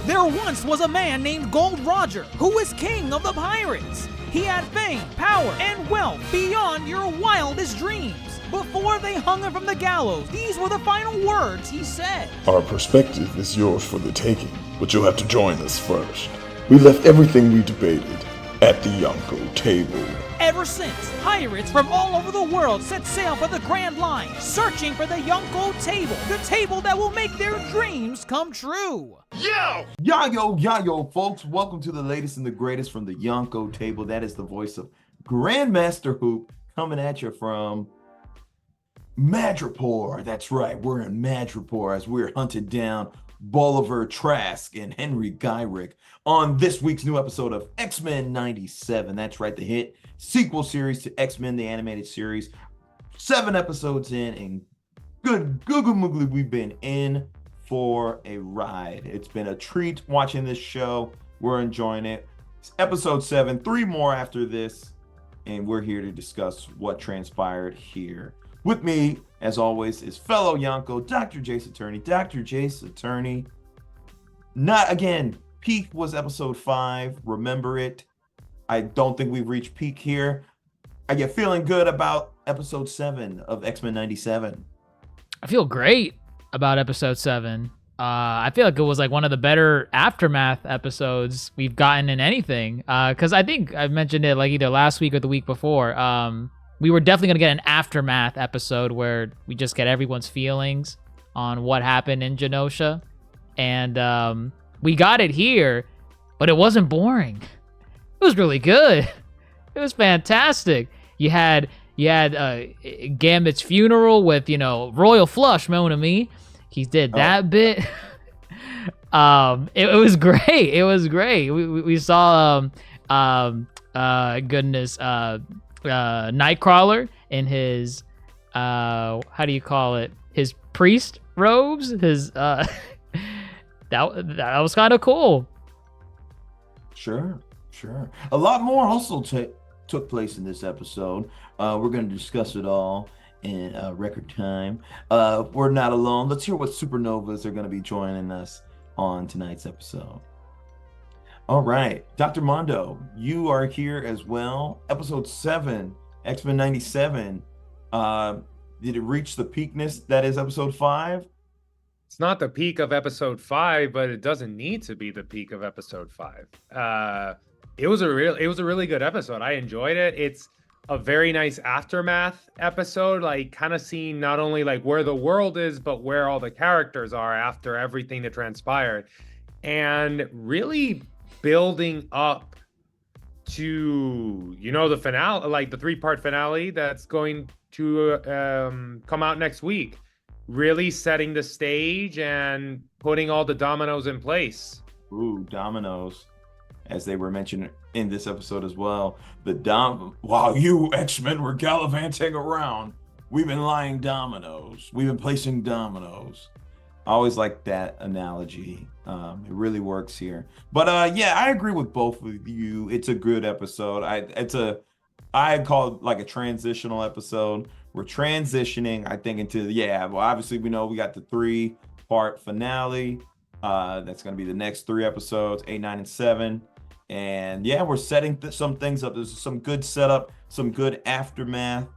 There once was a man named Gold Roger who was king of the pirates. He had fame, power, and wealth beyond your wildest dreams. Before they hung him from the gallows, these were the final words he said. Our perspective is yours for the taking, but you'll have to join us first. We left everything we debated at the Yonko table. Ever since, pirates from all over the world set sail for the Grand Line, searching for the Yonko table, the table that will make their dreams come true. Yo, folks, welcome to the latest and the greatest from the Yonko table. That is the voice of Grandmaster Hoop coming at you from Madripoor. That's right, we're in Madripoor as we're hunting down Bolivar Trask and Henry Gyrick on this week's new episode of X-Men 97. That's right, the hit sequel series to X-Men, the animated series. 7 episodes in, and good moogly, we've been in for a ride. It's been a treat watching this show. We're enjoying it. It's episode 7, 3 more after this, and we're here to discuss what transpired here. With me, as always, is fellow Yonko, DrJaceAttorney. DrJaceAttorney. Not again. Peak was episode 5. Remember it. I don't think we've reached peak here. Are you feeling good about episode 7 of X-Men 97? I feel great about episode 7. I feel like it was like one of the better aftermath episodes we've gotten in anything. Because I think I mentioned it like either last week or the week before. We were definitely going to get an aftermath episode where we just get everyone's feelings on what happened in Genosha. And we got it here, but it wasn't boring. It was really good. It was fantastic. You had Gambit's funeral with, Royal Flush, mon ami. He did that bit. It was great. It was great. We saw Nightcrawler in his how do you call it? His priest robes. His that was kind of cool. Sure. A lot more also took place in this episode. We're going to discuss it all in record time. We're not alone. Let's hear what supernovas are going to be joining us on tonight's episode. All right, Dr. Mondo, you are here as well. Episode 7, X-Men 97. Did it reach the peakness that is episode 5? It's not the peak of episode 5, but it doesn't need to be the peak of episode 5. It was a really good episode. I enjoyed it. It's a very nice aftermath episode, like kind of seeing not only like where the world is, but where all the characters are after everything that transpired, and really building up to the finale, like the 3-part finale that's going to come out next week. Really setting the stage and putting all the dominoes in place. Ooh, dominoes, as they were mentioned in this episode as well. While you X-Men were gallivanting around, we've been lying dominoes. We've been placing dominoes. I always like that analogy. It really works here. But I agree with both of you. It's a good episode. I call it like a transitional episode. We're transitioning, I think, into obviously we know we got the 3-part finale. That's going to be the next 3 episodes, 8, 9, and 7. And we're setting some things up. There's some good setup, some good aftermath,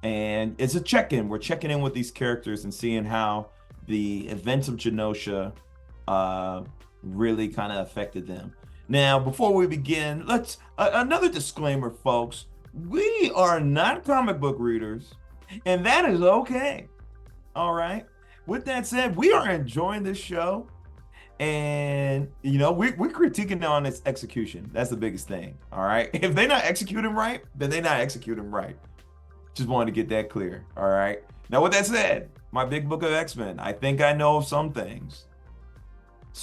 and it's a check-in. We're checking in with these characters and seeing how the events of Genosha really kind of affected them. Now, before we begin, let's another disclaimer, folks. We are not comic book readers, and that is okay. All right. With that said, we are enjoying this show. And we're critiquing on its execution. That's the biggest thing. All right, if they're not executing right, then they're not executing right. Just wanted to get that clear. All right, now with that said, my big book of X-Men, I think I know some things,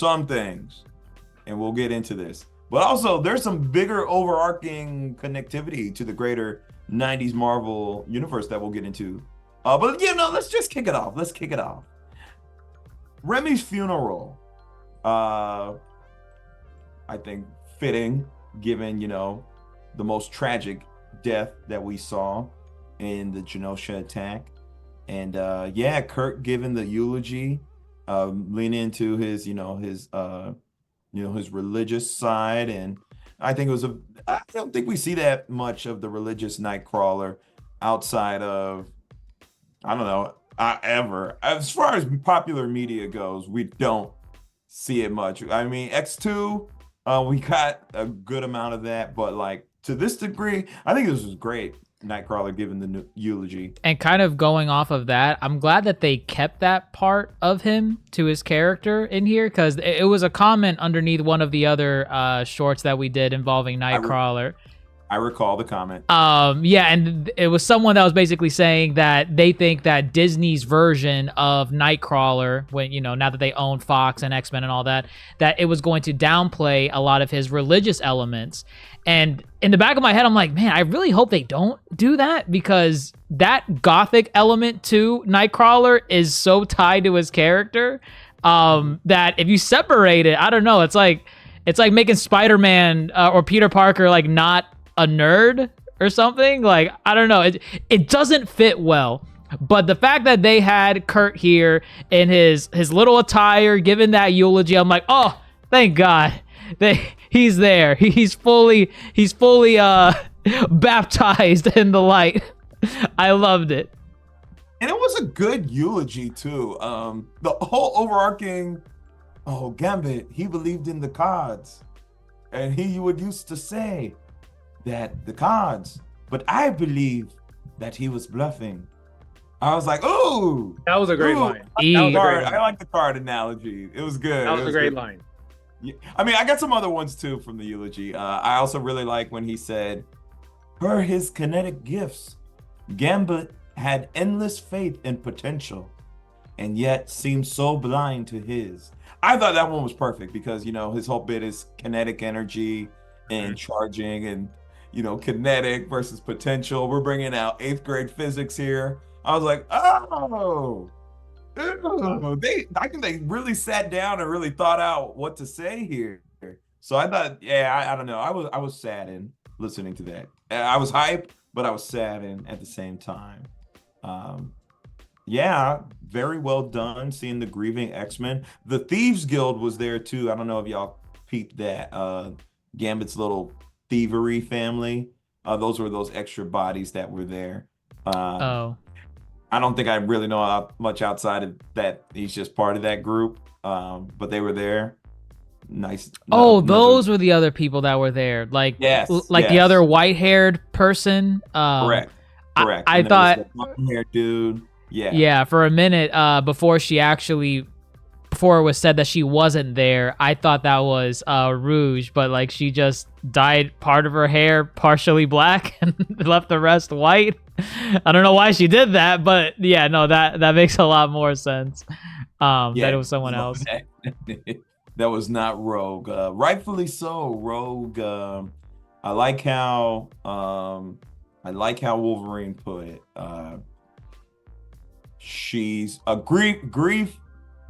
and we'll get into this. But also there's some bigger overarching connectivity to the greater 90s Marvel universe that we'll get into. But let's just kick it off. Remy's funeral. I think fitting, given the most tragic death that we saw in the Genosha attack, and Kurt giving the eulogy, leaning into his his religious side, and I think I don't think we see that much of the religious Nightcrawler outside of, I don't know, ever. As far as popular media goes, we don't see it much. I mean, X2, we got a good amount of that, but like to this degree, I think this was great. Nightcrawler giving the eulogy. And kind of going off of that, I'm glad that they kept that part of him to his character in here, because it was a comment underneath one of the other shorts that we did involving Nightcrawler. I recall the comment. Yeah, and it was someone that was basically saying that they think that Disney's version of Nightcrawler, when now that they own Fox and X-Men and all that, that it was going to downplay a lot of his religious elements. And in the back of my head, I'm like, man, I really hope they don't do that, because that gothic element to Nightcrawler is so tied to his character that if you separate it, I don't know, it's like making Spider-Man or Peter Parker like not a nerd or something. Like, I don't know, it doesn't fit well. But the fact that they had Kurt here in his little attire giving that eulogy, I'm like, oh, thank God. He's there. He's fully baptized in the light. I loved it. And it was a good eulogy too. The whole overarching, Gambit, he believed in the cards. And he would used to say that the cards, but I believe that he was bluffing. I was like, ooh. That was a great line. I like the card analogy. It was good. That was a great line. Yeah. I mean, I got some other ones too from the eulogy. I also really like when he said, per his kinetic gifts, Gambit had endless faith and potential, and yet seemed so blind to his. I thought that one was perfect because, his whole bit is kinetic energy and charging and, kinetic versus potential. We're bringing out 8th grade physics here. I was like, I think they really sat down and really thought out what to say here. So I thought, I don't know. I was saddened listening to that. I was hyped, but I was saddened at the same time. Very well done seeing the grieving X-Men. The Thieves Guild was there too. I don't know if y'all peeped that. Gambit's little thievery family. Those were those extra bodies that were there. I don't think I really know much outside of that. He's just part of that group, but they were there. Nice. Those were the other people that were there, like the other white-haired person. Correct. I thought hair dude. Yeah. For a minute, before it was said that she wasn't there, I thought that was Rouge, but like she just dyed part of her hair partially black and left the rest white. I don't know why she did that, but that makes a lot more sense. That it was someone else. That was not Rogue. Rightfully so, Rogue. I like how Wolverine put it. She's a grief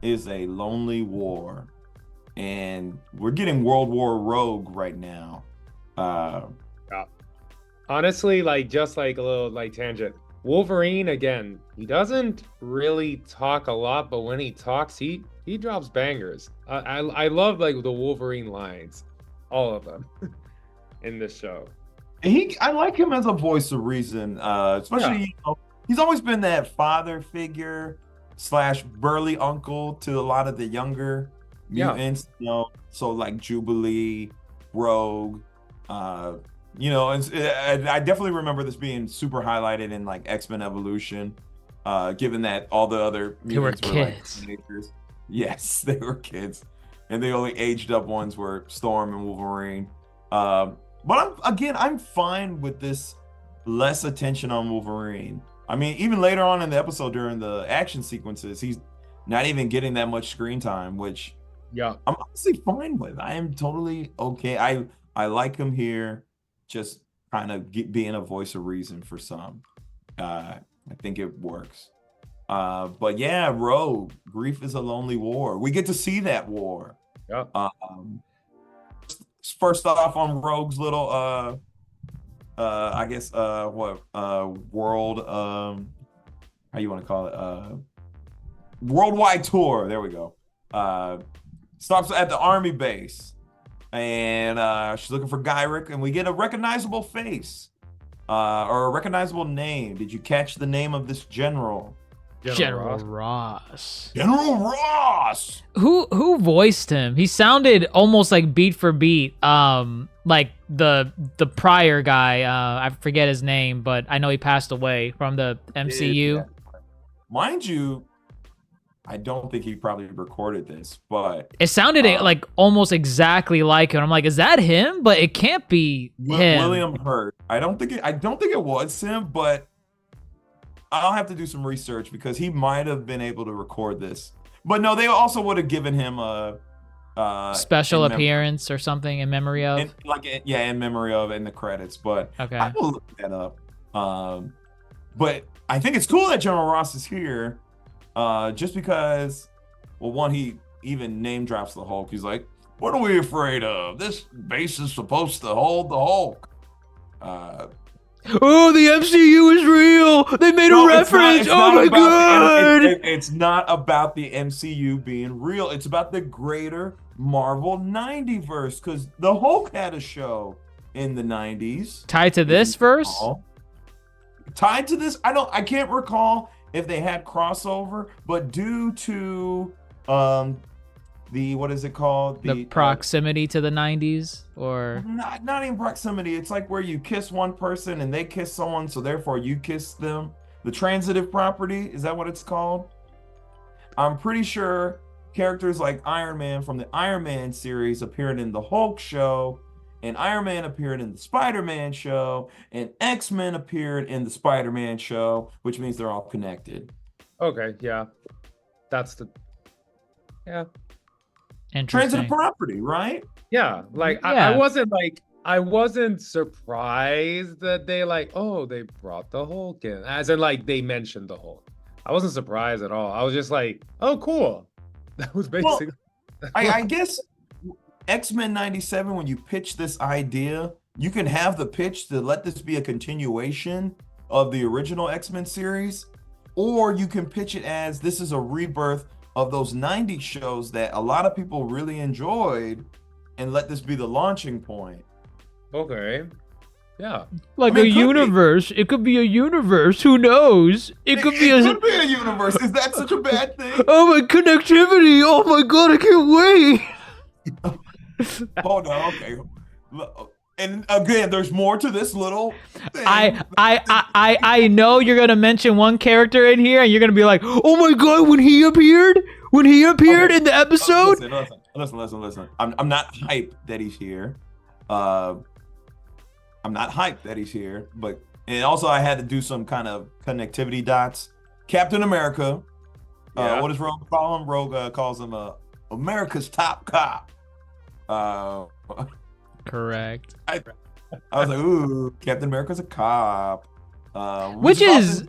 is a lonely war, and we're getting World War Rogue right now. Honestly, just a little tangent. Wolverine, again, he doesn't really talk a lot, but when he talks, he drops bangers. I love the Wolverine lines, all of them, in this show. I like him as a voice of reason, especially he's always been that father figure / burly uncle to a lot of the younger mutants. So like Jubilee, Rogue. I definitely remember this being super highlighted in X-Men Evolution, given that all the other mutants were kids. Yes, they were kids, and the only aged up ones were Storm and Wolverine. But I'm fine with this less attention on Wolverine. I mean, even later on in the episode during the action sequences, he's not even getting that much screen time, which I'm honestly fine with. I am totally okay. I like him here, just kind of being a voice of reason for some. I think it works. But Rogue, grief is a lonely war. We get to see that war. Yeah. First off, on Rogue's little world, how you want to call it, worldwide tour, there we go. stops at the army base, and she's looking for Gyrick, and we get a recognizable face, or a recognizable name. Did you catch the name of this general? General Ross. General Ross. Who voiced him? He sounded almost like beat for beat, like the prior guy. I forget his name, but I know he passed away from the MCU. Yeah. Mind you, I don't think he probably recorded this, but it sounded like almost exactly like him. I'm like, is that him? But it can't be him. William Hurt. I don't think it was him, but I'll have to do some research because he might have been able to record this. But no, they also would have given him a special appearance or something in memory of. In memory of in the credits. But okay, I will look that up. But I think it's cool that General Ross is here, just because, well, one, he even name drops the Hulk. He's like, "What are we afraid of? This base is supposed to hold the Hulk." Oh, the MCU is real. They made a reference. Oh my god! It's not about the MCU being real. It's about the greater Marvel 90verse, because the Hulk had a show in the 90s. Tied to this verse? Tied to this? I can't recall if they had crossover, but due to what is it called? The proximity to the 90s, or not even proximity. It's like where you kiss one person and they kiss someone, so therefore you kiss them. The transitive property, is that what it's called? I'm pretty sure characters like Iron Man from the Iron Man series appeared in the Hulk show, and Iron Man appeared in the Spider-Man show, and X-Men appeared in the Spider-Man show, which means they're all connected. Okay, yeah. Yeah. Transitive property, right? Yeah, like yeah. I wasn't surprised that they brought the Hulk in, as in like they mentioned the Hulk. I wasn't surprised at all. I was just like, oh, cool. That was basically. Well, I guess X-Men 97, when you pitch this idea, you can have the pitch to let this be a continuation of the original X-Men series, or you can pitch it as this is a rebirth of those 90s shows that a lot of people really enjoyed, and let this be the launching point. Okay. Yeah. Like a universe. It could be a universe. Who knows? It could be a universe. Is that such a bad thing? Oh, my connectivity. Oh my god, I can't wait. Oh no, okay. And again, there's more to this little thing. I know you're gonna mention one character in here, and you're gonna be like, "Oh my god, when he appeared in the episode." Listen. I'm not hyped that he's here. But and also I had to do some kind of connectivity dots. Captain America. What does Rogue call him? Rogue calls him America's top cop. Correct. I was like, ooh, Captain America's a cop. Which is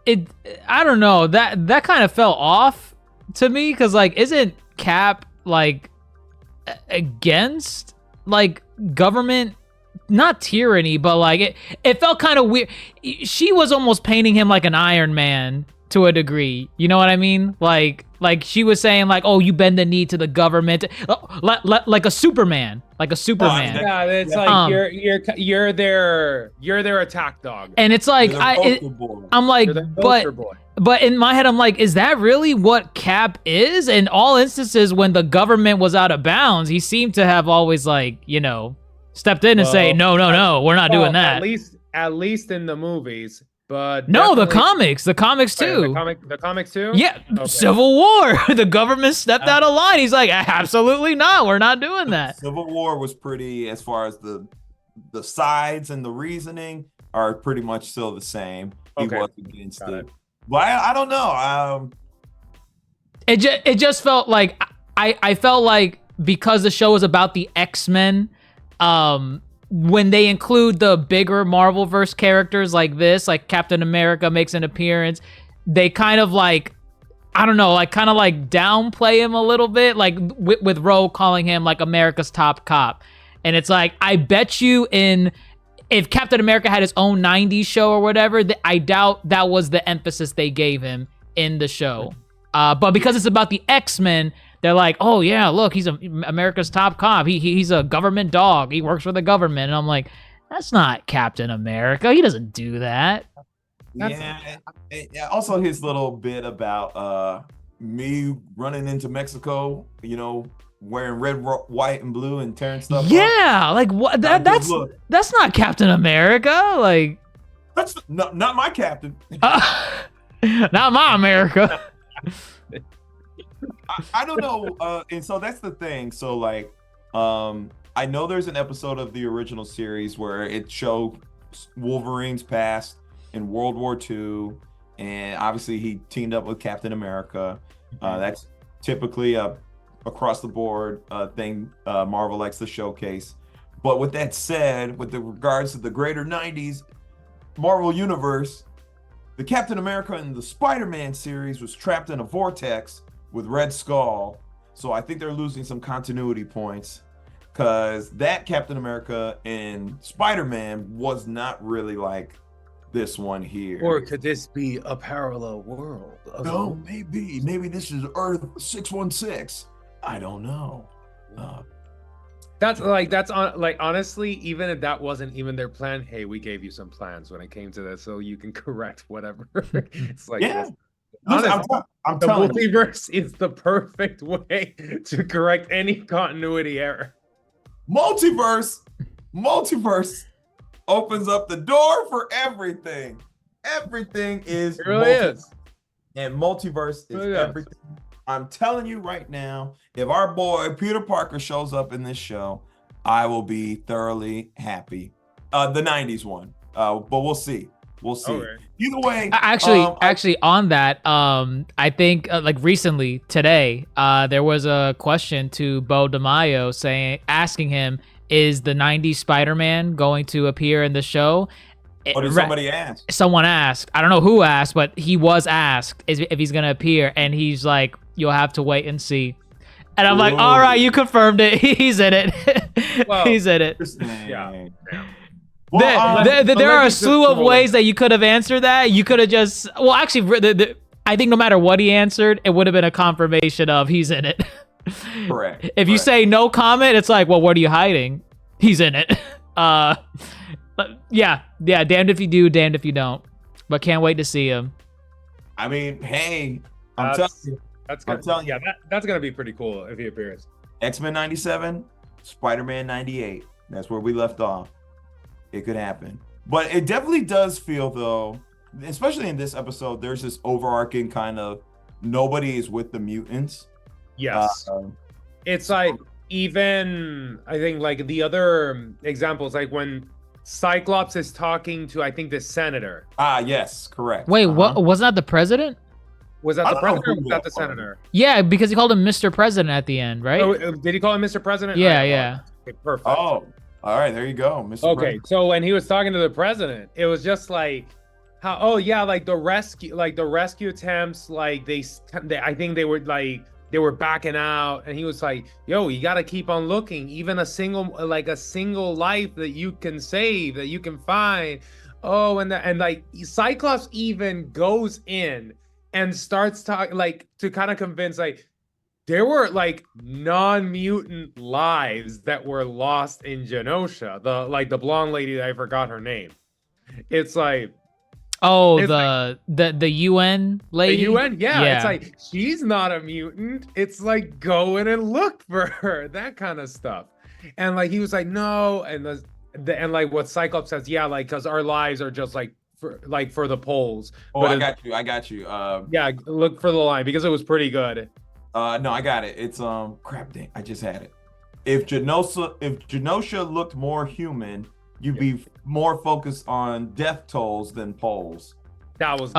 it? I don't know. That kind of fell off to me, because like, isn't Cap like against like government? Not tyranny, but like it felt kind of weird. She was almost painting him like an Iron Man to a degree. You know what I mean? Like she was saying like, oh, you bend the knee to the government, like a Superman, Yeah, it's like you're their attack dog. And it's like I'm like, but in my head I'm like, is that really what Cap is? In all instances, when the government was out of bounds, he seemed to have always like, stepped in and say, no, we're not doing that. At least in the movies. But no, the comics too. The comics too? Yeah, okay. Civil War. The government stepped out of line. He's like, absolutely not. We're not doing that. Civil War was pretty, as far as the sides and the reasoning are pretty much still the same. He was against it. But I don't know. It just felt like I felt like, because the show is about the X-Men, when they include the bigger Marvel-verse characters like this, like Captain America makes an appearance, they kind of like, I don't know, like kind of like downplay him a little bit, like with Rogue calling him like America's top cop. And it's like, I bet you if Captain America had his own 90s show or whatever, I doubt that was the emphasis they gave him in the show. But because it's about the X-Men, they're like, oh yeah, look, he's America's top cop. He's a government dog. He works for the government. And I'm like, that's not Captain America. He doesn't do that. Yeah. Also, his little bit about me running into Mexico, wearing red, white, and blue and tearing stuff up. Yeah, like what? That's not Captain America. Like that's not my captain. Not my America. I don't know. And so that's the thing. So like, I know there's an episode of the original series where it showed Wolverine's past in World War II, and obviously he teamed up with Captain America. That's typically a across the board thing Marvel likes to showcase. But with that said, with the regards to the greater 90s Marvel universe, the Captain America in the Spider-Man series was trapped in a vortex with Red Skull. So I think they're losing some continuity points, because that Captain America in Spider-Man was not really like this one here. Or could this be a parallel world? No, maybe this is Earth 616. I don't know. That's honestly, even if that wasn't even their plan, hey, we gave you some plans when it came to this, so you can correct whatever. It's like, yeah. Honestly, I'm the telling you. multiverse is the perfect way to correct any continuity error. Multiverse opens up the door for everything. Everything is It really is. And multiverse is Really is. everything. I'm telling you right now, if our boy Peter Parker shows up in this show, I will be thoroughly happy. The 90s one. But we'll see. We'll see. Okay. Either way. Actually, on that, I think like recently today, there was a question to Bo DeMaio asking him, is the 90s Spider-Man going to appear in the show? Or did somebody ask? Someone asked. I don't know who asked, but he was asked if he's gonna appear, and he's like, "You'll have to wait and see." And I'm like, "All right, you confirmed it. He's in it. Well, he's in it." Yeah. Well, there are a slew of ways that you could have answered that. You could have just, well, actually, I think no matter what he answered, it would have been a confirmation of he's in it. Correct. If you say no comment, it's like, well, what are you hiding? He's in it. But yeah, damned if you do, damned if you don't. But can't wait to see him. I mean, hey, I'm telling you. That's good. I'm telling you. Yeah, that's gonna be pretty cool if he appears. X-Men 97, Spider-Man 98. That's where we left off. It could happen. But it definitely does feel, though, especially in this episode, there's this overarching kind of nobody is with the mutants. Yes. It's like, even I think like the other examples, like when Cyclops is talking to, I think, the senator. Yes, correct. Wait, what? Wasn't that the president? Was that I the don't know president or who was that the was. senator? Yeah, because he called him Mr. President at the end, right? Oh, did he call him Mr. President? Yeah, I don't know. yeah. Okay, perfect. Oh, all right, there you go, Mr. Okay, President. so when he was talking to the president, it was just like how, oh yeah, like the rescue attempts, like they I think they were backing out, and he was like, yo, you got to keep on looking, even a single life that you can save, that you can find. Oh, and like Cyclops even goes in and starts talking, like, to kind of convince, like, there were like non-mutant lives that were lost in Genosha. The blonde lady that I forgot her name. It's like, Oh, it's the UN lady. the UN, Yeah. It's like, she's not a mutant. It's like, go in and look for her, that kind of stuff. And like he was like, no, and and like what Cyclops says, yeah, like, because our lives are just like for the polls. Oh, But I got you. yeah, look for the line because it was pretty good. No, I got it. It's crap. Dang, I just had it. If Genosha looked more human, you'd be more focused on death tolls than polls. That was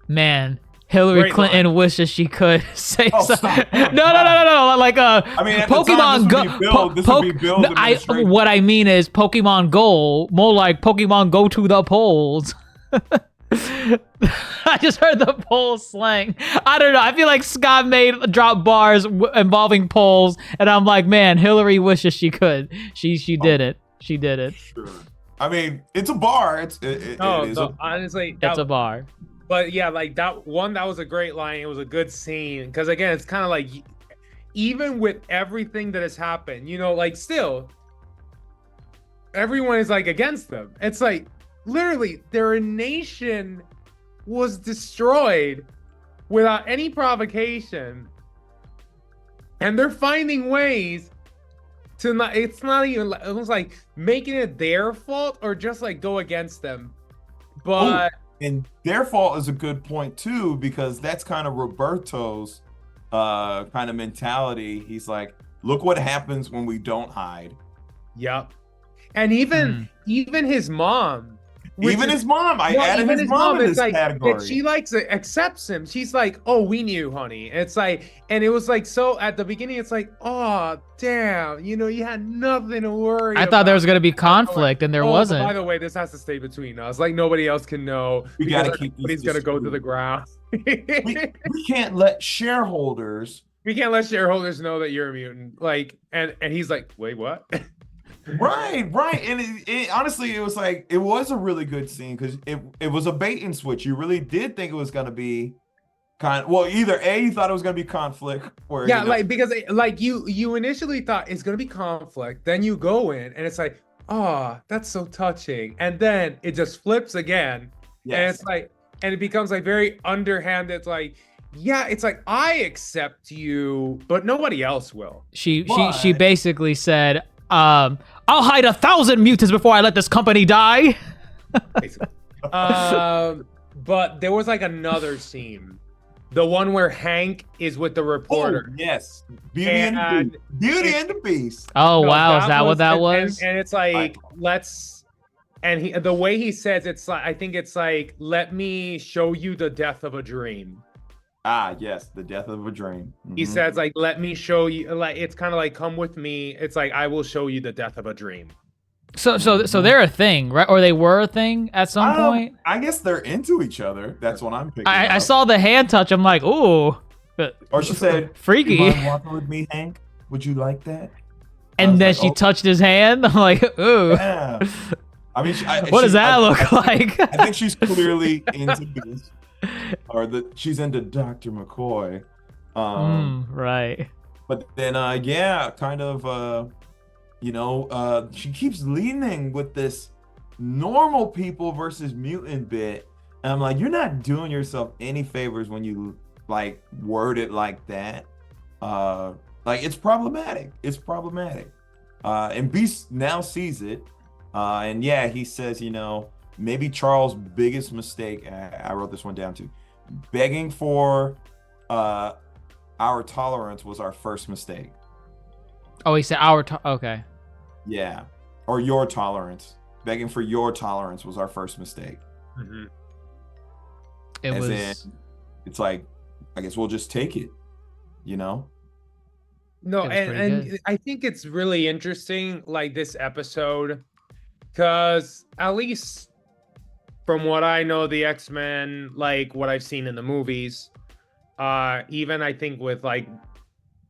Man, Hillary Great Clinton line. wishes she could say something. stop. No. Like I mean, at the time, Pokemon Go. this would be Bill's administration. What I mean is Pokemon Go, more like Pokemon Go to the polls. I just heard the poll slang. I don't know. I feel like Scott dropped bars involving polls, and I'm like, man, Hillary wishes she could. She did it. She did it. Sure. I mean, it's a bar. It is honestly, It's a bar. But yeah, like that was a great line. It was a good scene because again, it's kind of like even with everything that has happened, you know, like still everyone is like against them. It's like literally their nation was destroyed without any provocation, and they're finding ways to not, it's not even almost like making it their fault or just like go against them. But and their fault is a good point too, because that's kind of Roberto's kind of mentality. He's like, look what happens when we don't hide. yep. And even his mom, Even his mom, I added his mom in this like, category. she likes accepts him. She's like, "Oh, we knew, honey." And it's like, and it was like, so at the beginning, it's like, "Oh, damn, you know, you had nothing to worry." I thought there was gonna be conflict, and there wasn't. By the way, this has to stay between us. Like nobody else can know. We gotta keep this Everybody's gonna go to the ground. we can't let shareholders. We can't let shareholders know that you're a mutant. Like, and he's like, "Wait, what?" Right. And it honestly, it was like, it was a really good scene because it was a bait and switch. You really did think it was going to be either A, you thought it was going to be conflict. Or, yeah, like, because like you initially thought it's going to be conflict. Then you go in and it's like, oh, that's so touching. And then it just flips again. Yes. And it's like, and it becomes like very underhanded. It's like, yeah, it's like, I accept you, but nobody else will. She basically said, I'll hide 1,000 mutants before I let this company die. But there was like another scene, the one where Hank is with the reporter. Oh, yes, Beauty and the Beast. Oh, No, wow, is that what that was? And it's like, the way he says, it's like, I think it's like, let me show you the death of a dream. Ah, yes, the death of a dream. He says, like, let me show you, like, it's kind of like, come with me. It's like, I will show you the death of a dream. So they're a thing, right? Or they were a thing at some point? I guess they're into each other. That's what I'm picking I up. saw the hand touch. I'm like, ooh. But Or she said, freaky. "You mind walking with me, Hank? Would you like that?" And then like, she touched his hand. I'm like, ooh. Yeah. I mean, What does that look like? I think she's clearly into this. Or she's into Dr. McCoy. Right. But then she keeps leaning with this normal people versus mutant bit. And I'm like, you're not doing yourself any favors when you like word it like that. Like it's problematic. And Beast now sees it. And yeah, he says, maybe Charles' biggest mistake, I wrote this one down too, begging for our tolerance was our first mistake. Oh, he said okay. Yeah. Or your tolerance. Begging for your tolerance was our first mistake. Mm-hmm. It's like, I guess we'll just take it, No, and and I think it's really interesting, like this episode, because at least from what I know, the X-Men, like what I've seen in the movies, even I think with like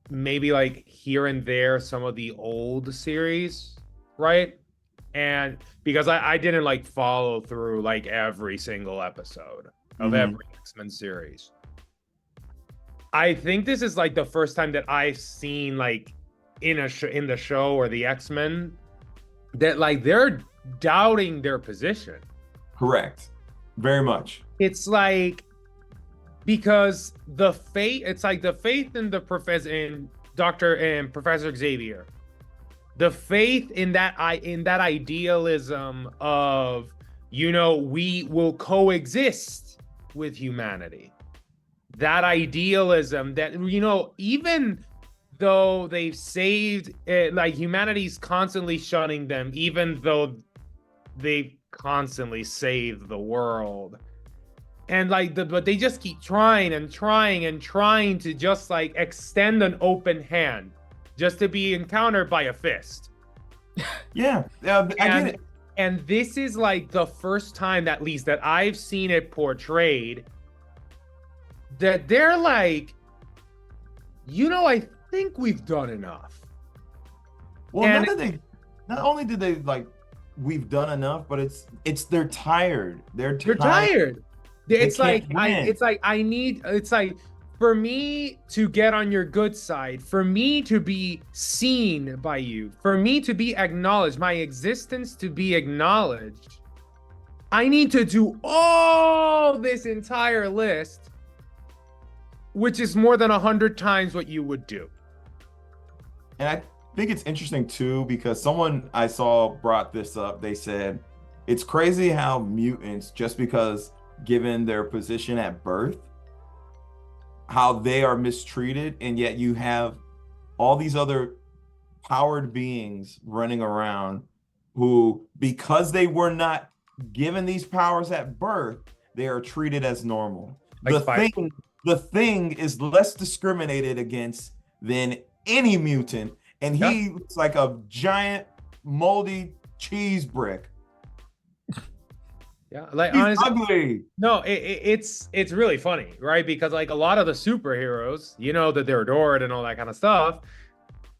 maybe like here and there some of the old series, right? And because I didn't like follow through like every single episode of every X-Men series. I think this is like the first time that I've seen like in the show or the X-Men that like they're doubting their position. correct. Very much. It's like, because it's like the faith in the Dr. and Professor Xavier, the faith in that idealism of, we will coexist with humanity. That idealism that, even though they've saved it, like humanity's constantly shunning them, even though they've constantly saved the world. And but they just keep trying and trying and trying to just like extend an open hand just to be encountered by a fist. Yeah, I get it. And this is like the first time, at least, that I've seen it portrayed that they're like, I think we've done enough. Well, not only did they like, we've done enough, but they're tired. They're tired. It's like, can't win. it's like for me to get on your good side, for me to be seen by you, for me to be acknowledged, my existence to be acknowledged, I need to do all this entire list, which is more than 100 times what you would do. And I think it's interesting too, because someone I saw brought this up. They said, it's crazy how mutants, just because given their position at birth, how they are mistreated, and yet you have all these other powered beings running around who, because they were not given these powers at birth, they are treated as normal. The thing is less discriminated against than any mutant, and he looks like a giant moldy cheese brick. Yeah, like He's honestly, ugly. no, it's really funny, right? Because like a lot of the superheroes, you know, that they're adored and all that kind of stuff,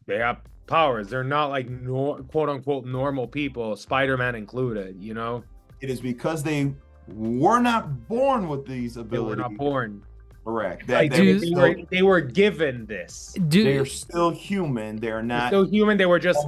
they have powers. They're not like quote unquote normal people, Spider-Man included, you know? It is because they were not born with these abilities. They were not born. Correct. Like, they were given this. They're still human. They're not still human. They were just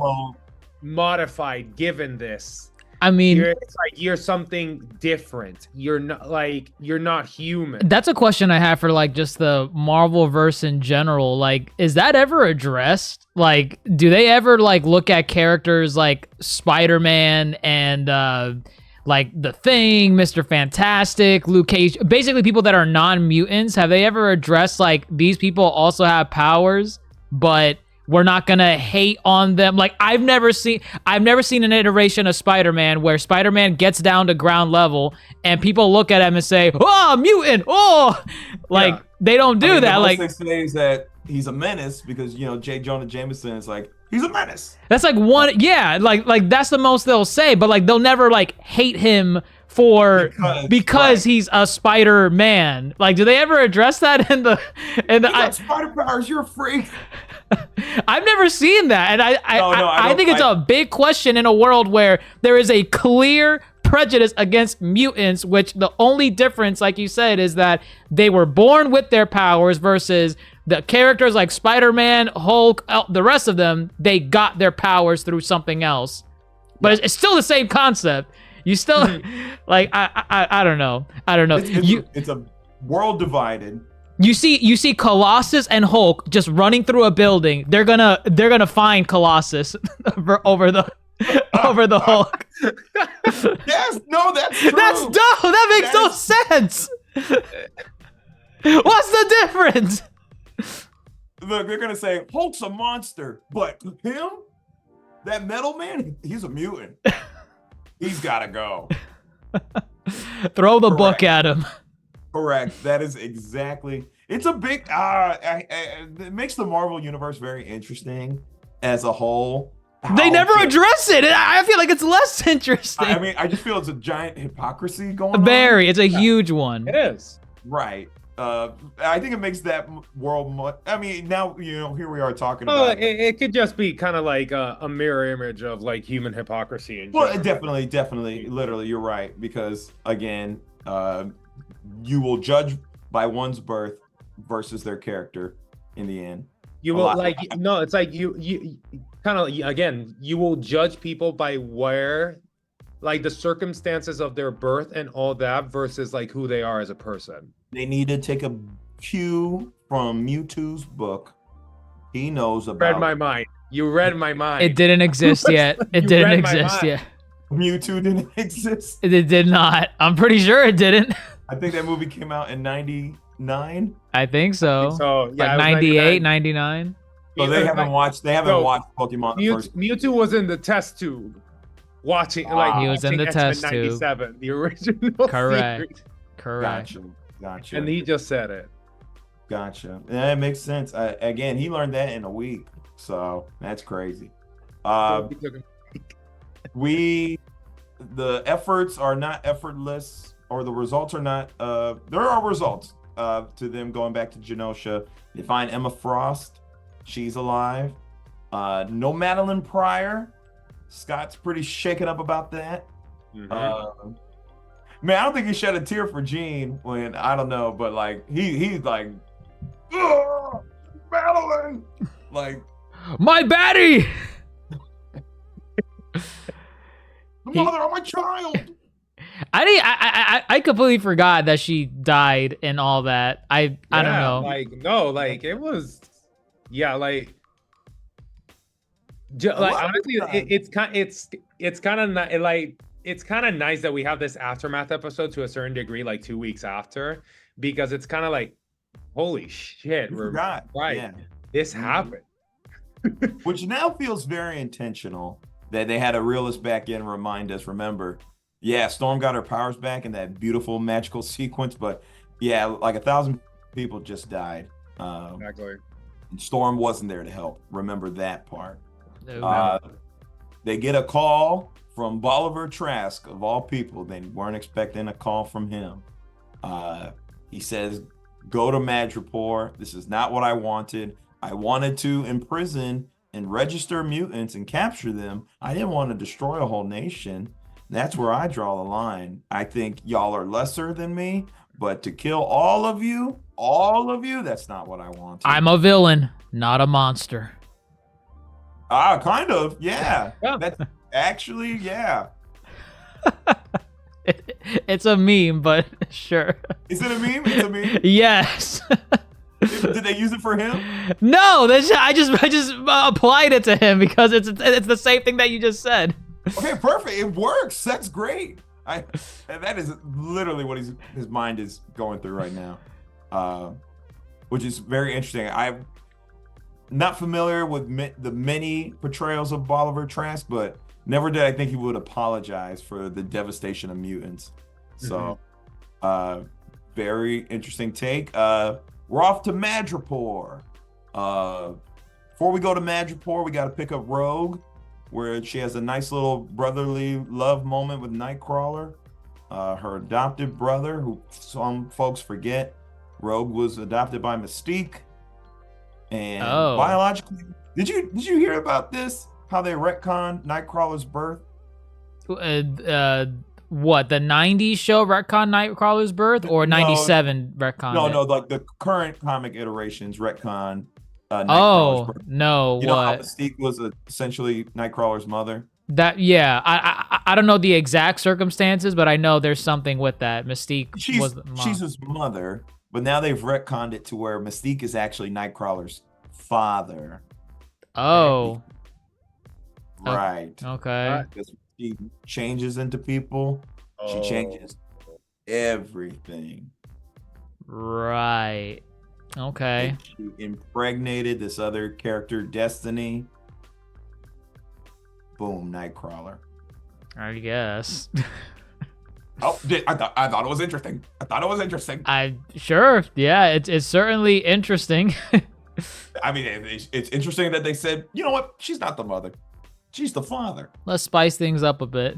modified, given this. I mean, it's like you're something different. You're not human. That's a question I have for like just the Marvel verse in general. Like, is that ever addressed? Like, do they ever like look at characters like Spider-Man and like the Thing, Mr. Fantastic, Luke Cage, basically people that are non-mutants? Have they ever addressed like these people also have powers, but we're not gonna hate on them? Like, I've never seen an iteration of Spider-Man where Spider-Man gets down to ground level and people look at him and say, "Oh, mutant!" Oh, like they don't do that. Like they say is that he's a menace because, you know, J. Jonah Jameson is like, he's a menace. That's like one, yeah, like that's the most they'll say, but like they'll never like hate him because he's a Spider-Man. Like, do they ever address that in the spider powers? You're a freak. I've never seen that, and I think it's a big question in a world where there is a clear prejudice against mutants, which the only difference, like you said, is that they were born with their powers versus the characters like Spider-Man, Hulk, the rest of them, they got their powers through something else. But it's still the same concept. You still like I don't know. It's a world divided. You see Colossus and Hulk just running through a building. They're gonna find Colossus over the Hulk. Yes, no, that's true. That's dumb. That makes no sense. What's the difference? Look, they're gonna say Hulk's a monster, but him, that metal man, he's a mutant. He's gotta go. Throw the book at him. Correct. That is exactly. It's a big. It makes the Marvel universe very interesting as a whole. They never address it. I feel like it's less interesting. I mean, I just feel it's a giant hypocrisy going on. Very. It's a huge one. It is. Right. I think it makes that world much. I mean, now, you know, here we are talking about. It could just be kind of like a mirror image of like human hypocrisy. Definitely. Literally, you're right. Because again, you will judge by one's birth versus their character in the end. You will it's like you kind of, again, you will judge people by where, like the circumstances of their birth and all that versus like who they are as a person. They need to take a cue from Mewtwo's book. He knows about. Read my mind. You read my mind. It didn't exist yet. It didn't exist yet. Mewtwo didn't exist. It did not. I'm pretty sure it didn't. I think that movie came out in 99. I think so. Yeah, like 98, 99. So they haven't watched Pokemon. Mewtwo was in the test tube. Watching he was in the test tube. 97, the original. Correct. Series. Correct. Gotcha. And he just said it. Gotcha. Yeah, it makes sense. Again, he learned that in a week, so that's crazy. The efforts are not effortless, or the results are not. There are results to them going back to Genosha. They find Emma Frost. She's alive. No Madeline Pryor. Scott's pretty shaken up about that. Mm-hmm. Man, I don't think he shed a tear for Jean when, I don't know, but like he's like Madeline, like My baddie. the mother of my child. I completely forgot that she died and all that. I don't Yeah, know. Like no, like it was. Yeah, like. A Like lot of honestly, times. it's kind of like it's kind of nice that we have this aftermath episode to a certain degree, like 2 weeks after, because it's kind of like, holy shit, You we're forgot. right. Yeah. This Mhm. happened. Which now feels very intentional that they had a realist back in remind us. Remember, yeah, Storm got her powers back in that beautiful magical sequence, but yeah, like 1,000 people just died. Exactly. And Storm wasn't there to help. Remember that part. No. They get a call from Bolivar Trask, of all people. They weren't expecting a call from him. He says, go to Madripoor. This is not what I wanted. I wanted to imprison and register mutants and capture them. I didn't want to destroy a whole nation. That's where I draw the line. I think y'all are lesser than me, but to kill all of you, that's not what I wanted. I'm a villain, not a monster. Kind of, yeah. Yeah. That's actually, yeah. It's a meme, but sure. Is it a meme? It's a meme. Yes. Did they use it for him? No, I just applied it to him because it's the same thing that you just said. Okay, perfect. It works. That's great. And that is literally what his mind is going through right now, which is very interesting. I'm not familiar with the many portrayals of Bolivar Trask, but never did I think he would apologize for the devastation of mutants. So, very interesting take. We're off to Madripoor. Before we go to Madripoor, we got to pick up Rogue, where she has a nice little brotherly love moment with Nightcrawler, her adopted brother, who some folks forget. Rogue was adopted by Mystique, and biologically, did you hear about this? How they retconned Nightcrawler's birth? What, the 90s show retcon Nightcrawler's birth, or 97 retcon? No, like the current comic iterations retcon Nightcrawler's Oh birth. no! You know how What? Mystique was essentially Nightcrawler's mother? That yeah, I don't know the exact circumstances, but I know there's something with that. Mystique was the mom. She's his mother, but now they've retconned it to where Mystique is actually Nightcrawler's father. Oh, Right. okay. Because she changes into people. She changes everything. Right. Okay. And she impregnated this other character, Destiny. Boom, Nightcrawler. I guess. Oh, I thought it was interesting. Sure. Yeah, it's certainly interesting. I mean, it's interesting that they said, you know what? She's not the mother. She's the father. Let's spice things up a bit.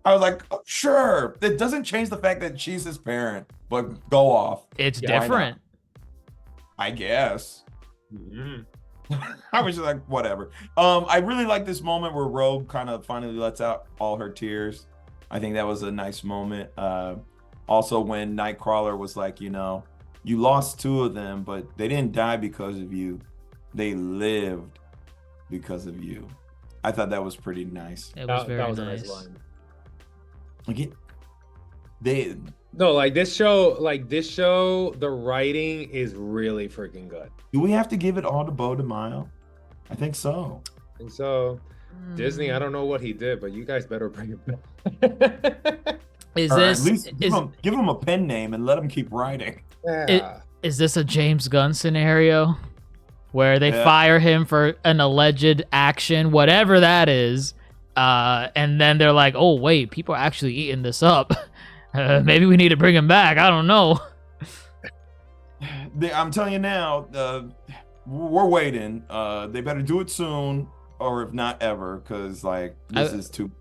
I was like, oh, sure. It doesn't change the fact that she's his parent, but go off. It's Why not? different. I guess. I was just like, whatever. I really like this moment where Rogue kind of finally lets out all her tears. I think that was a nice moment. Also, when Nightcrawler was like, you know, you lost two of them, but they didn't die because of you. They lived because of you. I thought that was pretty nice. It was very that was nice. a nice line. Like No, like this show, the writing is really freaking good. do we have to give it all to Bo DeMaio? I think so. And so Disney, I don't know what he did, but you guys better bring it back. Is Or this at least give him a pen name and let him keep writing. Yeah. is this a James Gunn scenario where they Yeah. fire him for an alleged action, whatever that is, and then they're like, oh wait, people are actually eating this up. Maybe we need to bring him back. I don't know. I'm telling you now, we're waiting. They better do it soon, or if not ever, because like this is too.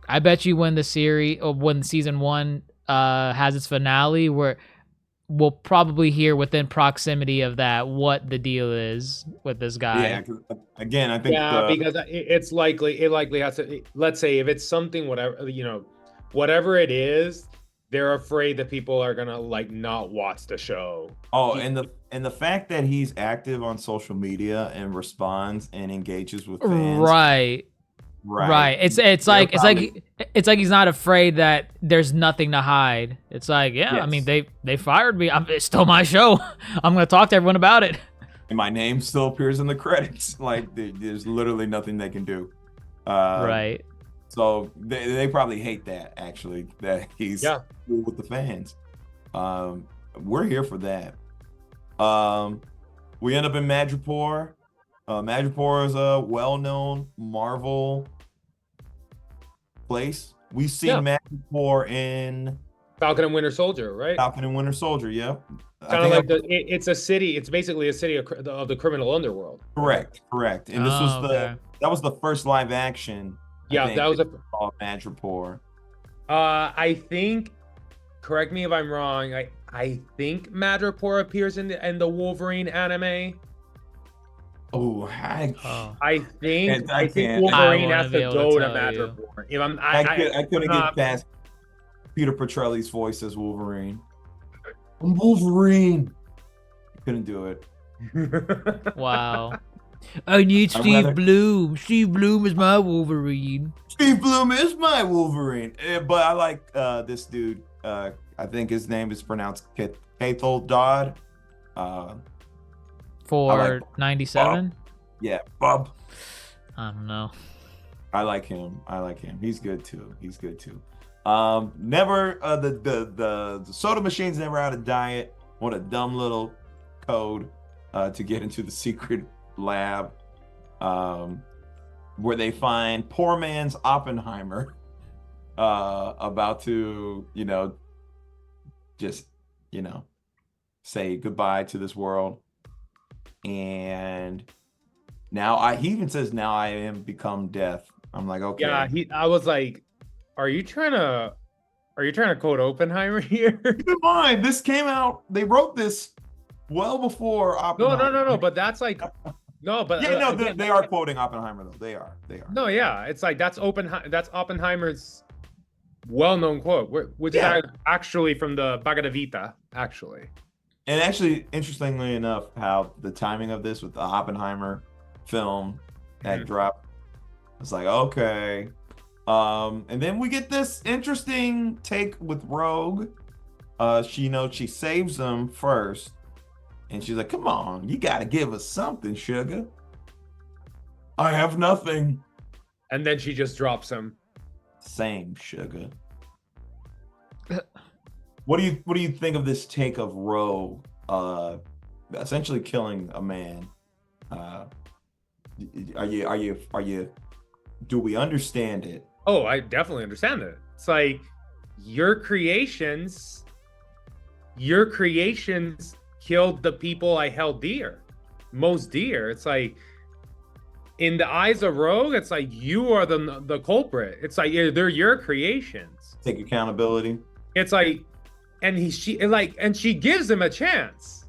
I bet you when the series or when season 1 has its finale, where we'll probably hear within proximity of that what the deal is with this guy. Yeah, 'cause, again, I think. Because it likely has to. Let's say if it's something, whatever whatever it is, they're afraid that people are gonna like not watch the show. Oh, and the fact that he's active on social media and responds and engages with fans. Right. It's like he's not afraid that there's nothing to hide. It's like, yeah, I mean they fired me. It's still my show. I'm gonna talk to everyone about it. And my name still appears in the credits. Like there's literally nothing they can do. Right. So they probably hate that, actually, that he's cool with the fans. We're here for that. We end up in Madripoor. Madripoor is a well-known Marvel place. We've seen Madripoor in Falcon and Winter Soldier, right? Falcon and Winter Soldier, yeah. Kind of like it's a city. It's basically a city of the criminal underworld. Correct. And this was that was the first live action. Yeah, that was called Madripoor. I think. Correct me if I'm wrong. I think Madripoor appears in the Wolverine anime. Oh, I think Wolverine has to go to Madripoor. If I couldn't get past Peter Petrelli's voice as Wolverine. I'm Wolverine. I couldn't do it. Wow. I need Steve Bloom. Steve Bloom is my Wolverine. Steve Bloom is my Wolverine. But I like this dude. I think his name is pronounced Cathal Dodd. For 97? Yeah, Bub. I don't know. I like him. He's good too. Never the soda machine's never out of diet. What a dumb little code to get into the secret lab, where they find poor man's Oppenheimer about to, just, say goodbye to this world. And now he even says, now I am become death. I'm like, okay. Yeah, I was like, are you trying to quote Oppenheimer here? Keep in mind, this came out, they wrote this well before Oppenheimer. No, but that's like, no, but they are quoting Oppenheimer though. They are. No, yeah, it's like that's Oppenheimer's well-known quote, which is actually from the Bhagavad Gita, actually. And actually, interestingly enough, how the timing of this with the Oppenheimer film that dropped, it's like, okay. And then we get this interesting take with Rogue. She saves him first. And she's like, come on, you got to give us something, sugar. I have nothing. And then she just drops him. Same, sugar. What do you think of this take of Rogue essentially killing a man? Do we understand it? Oh, I definitely understand it. It's like your creations killed the people I held most dear. It's like, in the eyes of Rogue, it's like you are the culprit. It's like they're your creations. Take accountability. It's like, and she gives him a chance.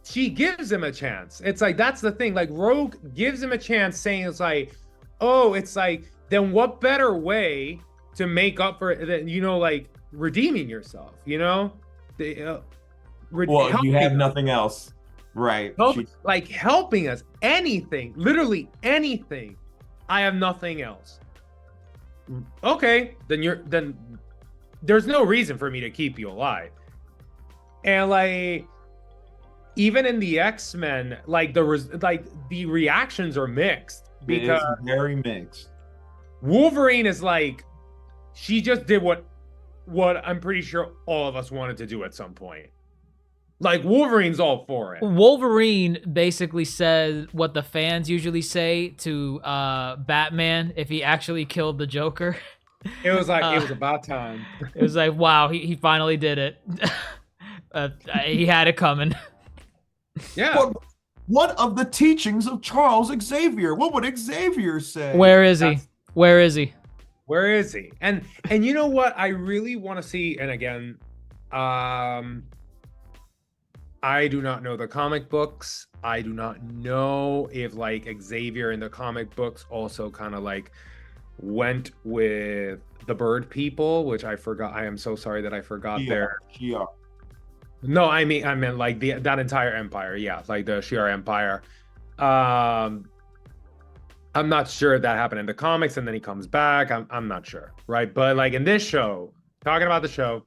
It's like, that's the thing. Like, Rogue gives him a chance, saying it's like, oh, it's like, then what better way to make up for it than, like, redeeming yourself, well, you have nothing else. Right. Helping us, anything, literally anything. I have nothing else. Okay, then there's no reason for me to keep you alive. And like, even in the X-Men, the reactions are mixed, because it is very mixed. Wolverine is like, she just did what I'm pretty sure all of us wanted to do at some point. Like, Wolverine's all for it. Wolverine basically said what the fans usually say to Batman if he actually killed the Joker. It was like, it was about time. It was like, wow, he finally did it. He had it coming. Yeah. What of the teachings of Charles Xavier? What would Xavier say? Where is he? Where is he? Where is he? And you know what I really want to see, and again, I do not know the comic books. I do not know if like Xavier in the comic books also kind of like went with the bird people, which I forgot. I am so sorry that I forgot their. Shi'ar. No, I meant like that entire empire. Yeah, like the Shi'ar Empire. I'm not sure if that happened in the comics and then he comes back. I'm not sure, right? But like in this show, talking about the show,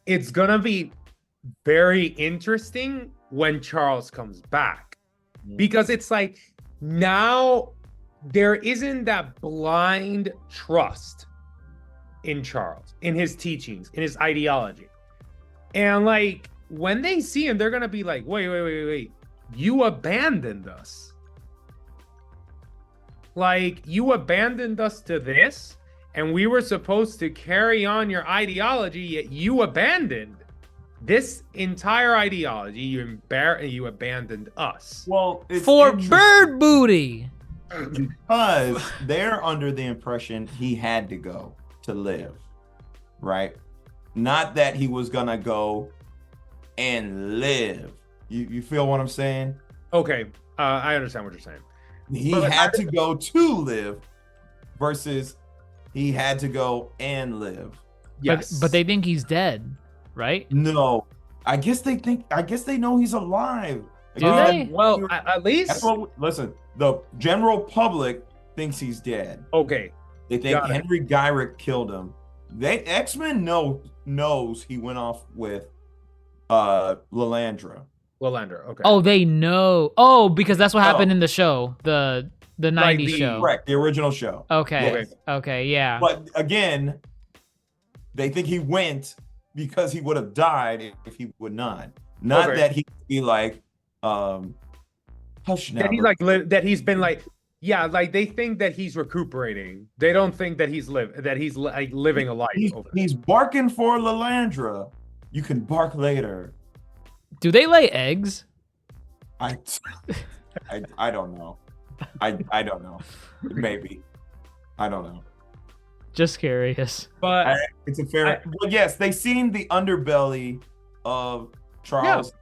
it's gonna be very interesting when Charles comes back, because it's like now there isn't that blind trust in Charles, in his teachings, in his ideology. And like when they see him, they're gonna be like, wait, you abandoned us. Like, you abandoned us to this, and we were supposed to carry on your ideology, yet you abandoned this entire ideology. You abandoned us. Well, it's For interesting bird booty. because they're under the impression he had to go to live, right? Not that he was gonna go and live. You feel what I'm saying? Okay, I understand what you're saying. He had to go to live versus he had to go and live. Yes, But they think he's dead, right? No, I guess they know he's alive. Do they? Well, at least Listen, the general public thinks he's dead. okay. They think Got it. Henry Gyrick killed him. X-Men knows he went off with Lilandra. Lilandra, okay. Oh, they know. Oh, because that's what happened in the show, the 90s show. Correct, the original show. Okay. Yes. Okay, yeah. But again, they think he went because he would have died if he would not. Not that he'd be like, hush now. That he's like that he's been like, yeah, like they think that he's recuperating. They don't think that he's like living a life. He's barking for Lilandra. You can bark later. Do they lay eggs? I don't know. I don't know. Maybe. I don't know. Just curious. But It's a fair. Well, yes, they seen the underbelly of Charles'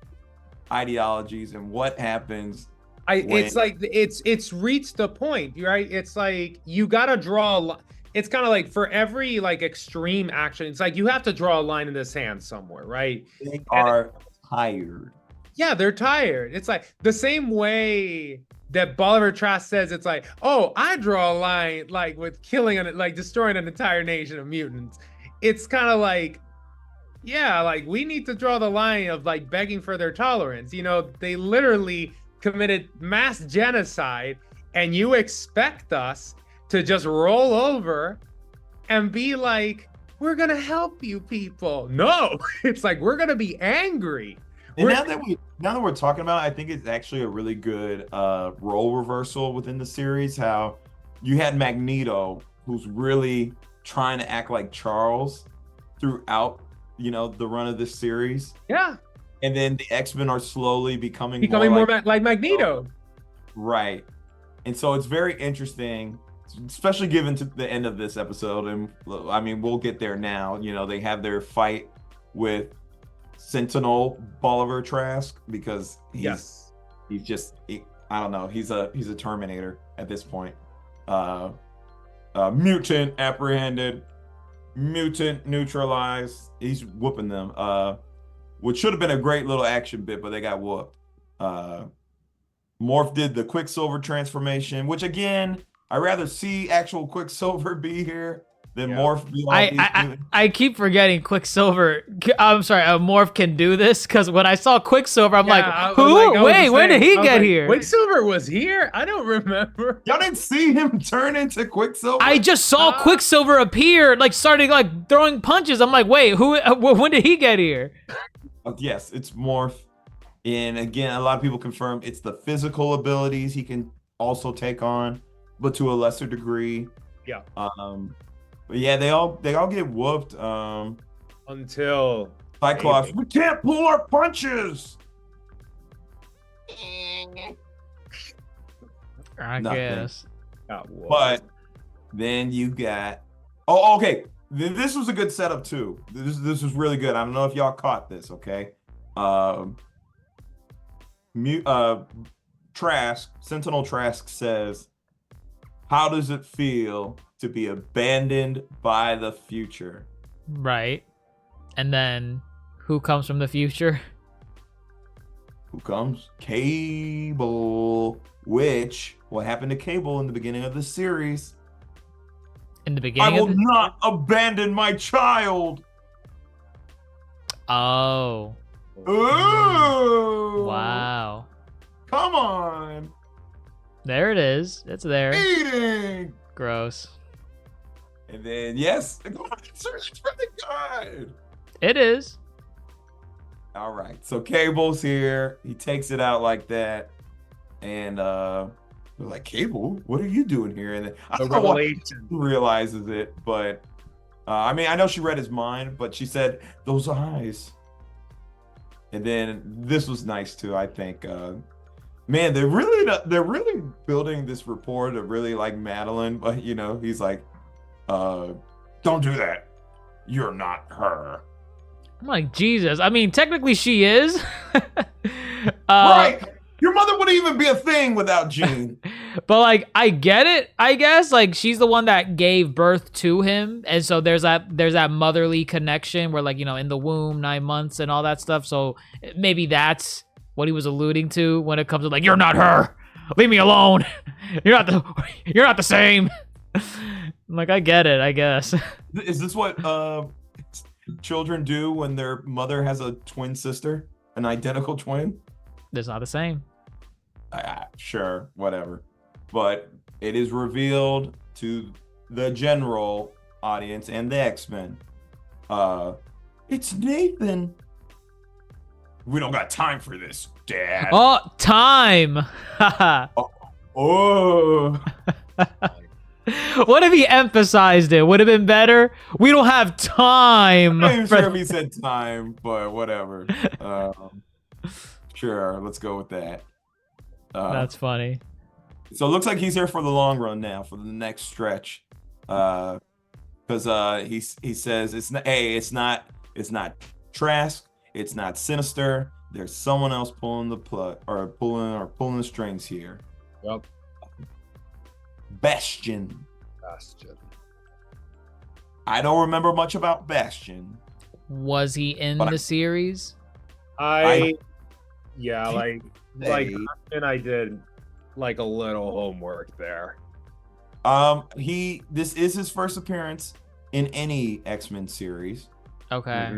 ideologies and what happens. it's like it's reached the point, right? It's like you gotta draw a line. It's kind of like for every like extreme action, it's like you have to draw a line in the sand somewhere, right? They are tired. Yeah, they're tired. It's like the same way that Bolivar Trask says, it's like, oh, I draw a line like with killing like destroying an entire nation of mutants. It's kind of like, yeah, like we need to draw the line of like begging for their tolerance. You know, they literally committed mass genocide, and you expect us to just roll over and be like, we're gonna help you people. No, it's like we're gonna be angry. And now that we're talking about it, I think it's actually a really good role reversal within the series. How you had Magneto, who's really trying to act like Charles throughout, the run of this series. Yeah. And then the X-Men are slowly becoming more like Magneto. Right. And so it's very interesting, especially given to the end of this episode. And I mean, we'll get there now. They have their fight with Sentinel Bolivar Trask because he's I don't know, he's a Terminator at this point. Mutant apprehended, mutant neutralized. He's whooping them. Which should have been a great little action bit, but they got whooped. Morph did the Quicksilver transformation, which again, I'd rather see actual Quicksilver be here than Morph be on I keep forgetting Quicksilver. I'm sorry, Morph can do this, because when I saw Quicksilver, I'm like, who? Wait, where did he get here? Quicksilver was here? I don't remember. Y'all didn't see him turn into Quicksilver? I just saw Quicksilver appear, like starting like throwing punches. I'm like, wait, who? When did he get here? Yes, it's Morph. And again, a lot of people confirm it's the physical abilities he can also take on, but to a lesser degree. Yeah. But yeah, they all get whooped. Until Cyclops, we can't pull our punches. I Nothing. guess. But then you got. Oh, okay. This was a good setup too. This was really good. I don't know if y'all caught this. Okay. Sentinel Trask says, How does it feel to be abandoned by the future? Right. And then who comes from the future? Who comes? Cable. What happened to Cable in the beginning of the series? In the I beginning will not abandon my child. Oh. Ooh. Wow. Come on. There it is. It's there. Eating. Gross. And then, yes. It's really good. It is. All right. So Cable's here. He takes it out like that. And we're like, Cable, what are you doing here? And then I don't know why she realizes it, but I mean, I know she read his mind, but she said those eyes. And then this was nice too, I think. Man, they're really building this rapport to really like Madeline, but you know, he's like, don't do that. You're not her. I'm like, Jesus. I mean, technically she is. Right. Your mother wouldn't even be a thing without Jean. But like, I get it, I guess. Like, she's the one that gave birth to him. And so there's that motherly connection where, like, you know, in the womb, 9 months and all that stuff. So maybe that's what he was alluding to when it comes to like, you're not her. Leave me alone. You're not the same. I'm like, I get it, I guess. Is this what children do when their mother has a twin sister, an identical twin? It's not the same. Sure, whatever. But it is revealed to the general audience and the X-Men. It's Nathan. We don't got time for this, Dad. Oh, time. Oh. What if he emphasized it? Would have been better. We don't have time. I'm not sure if he said time, but whatever. Sure, let's go with that. That's funny. So it looks like he's here for the long run now, for the next stretch. Because he says it's not Trask, it's not Sinister. There's someone else pulling the plug or pulling the strings here. Yep. Bastion. I don't remember much about Bastion. Was he in the series? And I did like a little homework there. This is his first appearance in any X-Men series. Okay.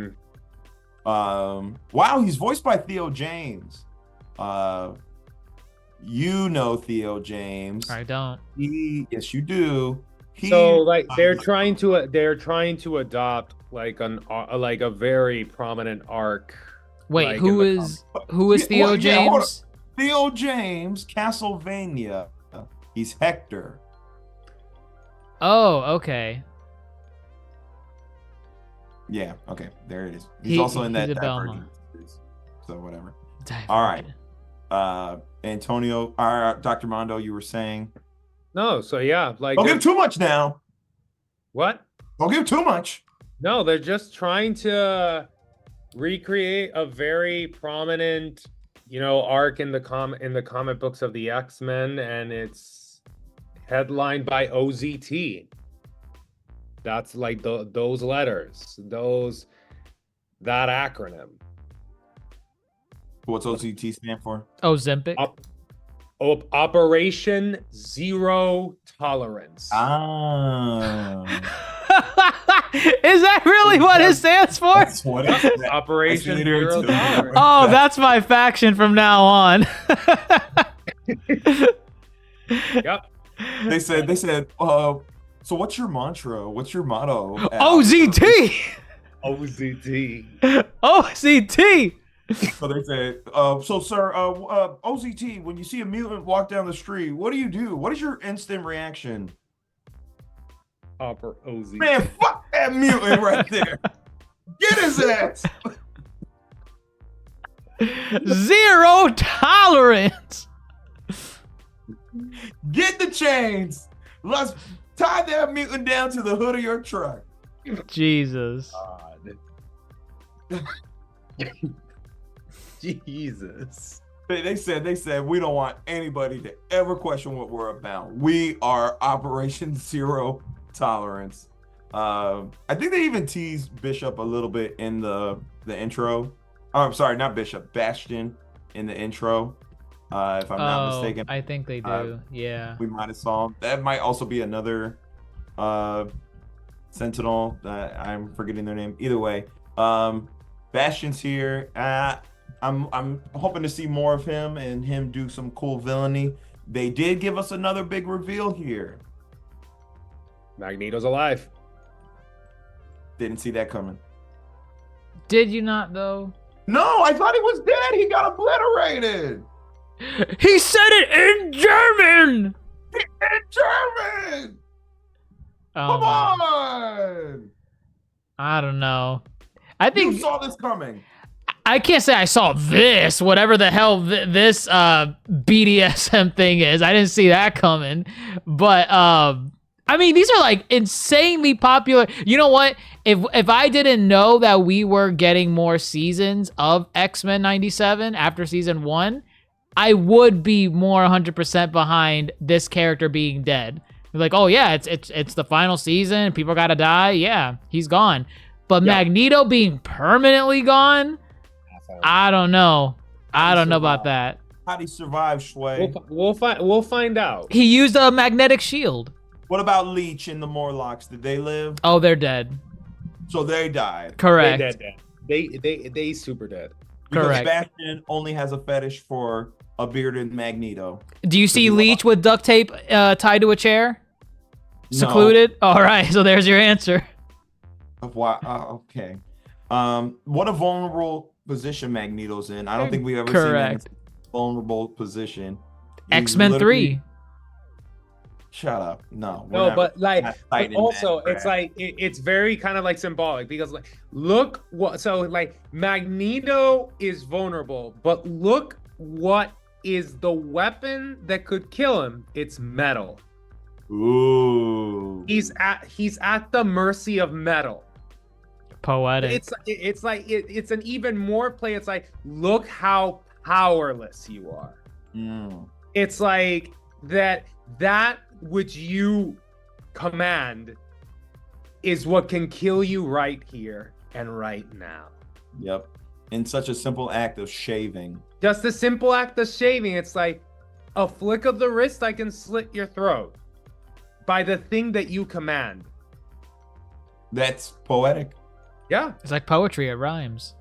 Mm-hmm. Wow, he's voiced by Theo James. You know Theo James. I don't. Yes, you do. They're trying to adopt like a very prominent arc. Wait, like, who is Theo James? Theo James, Castlevania. He's Hector. Oh, okay. Yeah, okay, there it is. He's also in that Divergent series. So whatever. All right. Antonio, Dr. Mondo, you were saying? No, so yeah, like don't give too much now. What? Don't give too much. No, they're just trying to recreate a very prominent, arc in the comic books of the X-Men, and it's headlined by OZT. That's like those letters, that acronym. What's OZT stand for? Ozempic. Operation Zero Tolerance. Ah. Is that really what it stands for? That's what it is. Operation Zero Tolerance. Oh, that's my faction from now on. Yep. They said, so what's your mantra? What's your motto? OZT. OZT. OZT. So they said, so sir, OZT, when you see a mutant walk down the street, what do? What is your instant reaction? OZT. Man, fuck that mutant right there. Get his ass. Zero tolerance. Get the chains. Let's tie that mutant down to the hood of your truck. Jesus. Jesus. They said we don't want anybody to ever question what we're about. We are Operation Zero Tolerance. I think they even teased Bishop a little bit in the intro. Oh, I'm sorry, not Bishop, Bastion in the intro. If I'm not mistaken. I think they do. Yeah. We might have saw him. That might also be another Sentinel. I'm forgetting their name. Either way, Bastion's here. I'm hoping to see more of him and him do some cool villainy. They did give us another big reveal here. Magneto's alive. Didn't see that coming. Did you not though? No, I thought he was dead. He got obliterated. He said it in German. In German. Come on. I don't know. I think you saw this coming. I can't say I saw this, whatever the hell this BDSM thing is. I didn't see that coming. But I mean, these are like insanely popular. You know what? If I didn't know that we were getting more seasons of X-Men 97 after season 1, I would be more 100% behind this character being dead. Like, oh yeah, it's the final season. People gotta die. Yeah, he's gone. But Magneto being permanently gone, I don't know. I don't know about that. How'd he survive, Shway? We'll find out. He used a magnetic shield. What about Leech and the Morlocks? Did they live? Oh, they're dead. So they died. Correct. They super dead. Because Correct. Bastion only has a fetish for a bearded Magneto. Do you see Leech with duct tape tied to a chair? No. Secluded? All right, so there's your answer. Why? Okay. What a vulnerable position Magneto's in. I don't think we've ever seen him in a vulnerable position. X-Men 3. Shut up. No, but also it's like it's very kind of like symbolic because like look what Magneto is vulnerable, but look what is the weapon that could kill him. It's metal. Ooh. He's at the mercy of metal. Poetic. It's an even more play. It's like look how powerless you are. It's like that which you command is what can kill you right here and right now. Yep. In such a simple act of shaving. Just a simple act of shaving. It's like a flick of the wrist, I can slit your throat by the thing that you command. That's poetic. Yeah. It's like poetry, it rhymes.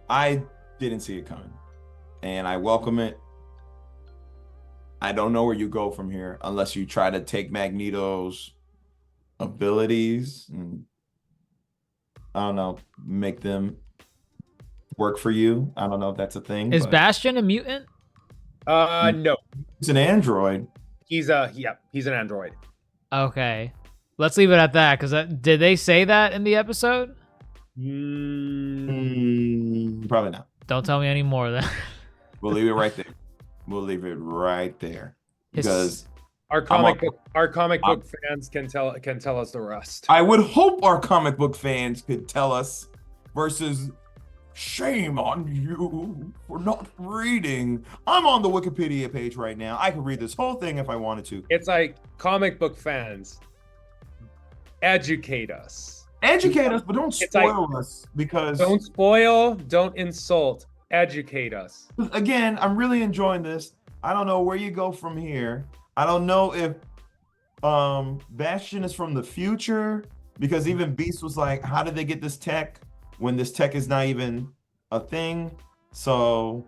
I didn't see it coming, and I welcome it. I don't know where you go from here unless you try to take Magneto's abilities and, I don't know, make them work for you. I don't know if that's a thing. Is Bastion a mutant? No. He's an android. He's an android. Okay. Let's leave it at that, because did they say that in the episode? Probably not. Don't tell me any more then. We'll leave it right there. We'll leave it right there. Because our comic book fans can tell us the rest. I would hope our comic book fans could tell us versus shame on you for not reading. I'm on the Wikipedia page right now. I could read this whole thing if I wanted to. It's like comic book fans, educate us. Educate us, but don't spoil us, because don't spoil, don't insult. Educate us. Again, I'm really enjoying this. I don't know where you go from here. I don't know if Bastion is from the future, because even Beast was like, how did they get this tech when this tech is not even a thing? So